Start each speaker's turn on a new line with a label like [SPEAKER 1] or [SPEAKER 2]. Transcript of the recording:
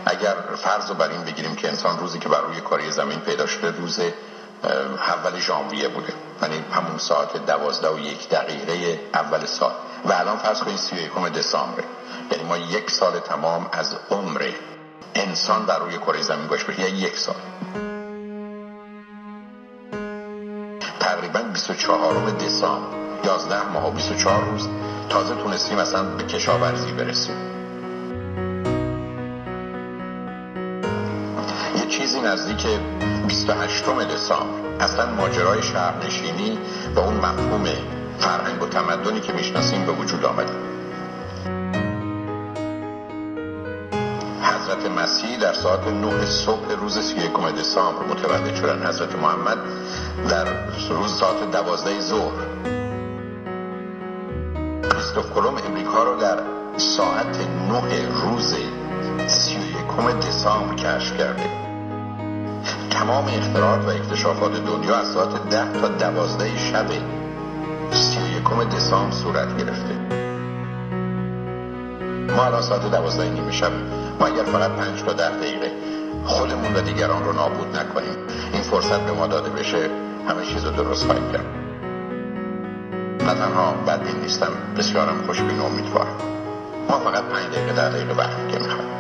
[SPEAKER 1] اگر فرض رو بر این بگیریم که انسان روزی که بر روی کره زمین پیدا شده روز اول ژانویه بوده، یعنی همون ساعت 12:01 اول سال، و الان فرض کنید 31 دسامبر، یعنی ما 1 سال تمام از عمر انسان بر روی کره زمین گذشته، یعنی 1 سال. تقریبا 24 دسامبر 11 ماه و 24 روز تازه تونستیم اصلا به کشاورزی برسیم. یه چیزی نزدیک 28 دسامبر اصلا ماجرای شهرنشینی و اون مفهوم فرهنگ و تمدنی که میشناسیم به وجود آمده. حضرت مسیح در ساعت 9 صبح روز 31 دسامبر متولد شدن. حضرت محمد در روز ساعت 12 ظهر. کریستوف کلمب امریکا رو در ساعت 9 روز 31 دسامبر کشف کرده. تمام اختراعات و اکتشافات دنیا از ساعت 10 تا 12 شب 31 دسامبر صورت گرفته. ما الان ساعت 12 شب، ما اگر فقط 5 تا 10 دقیقه خودمون و دیگران رو نابود نکنیم، این فرصت به ما داده بشه، همه چیز رو درست خواهیم کرد. نه تنها بدبین نیستم، بسیارم خوشبین و امیدوارم. ما فقط 5 دقیقه 10 دقیقه وقت که میخوایم.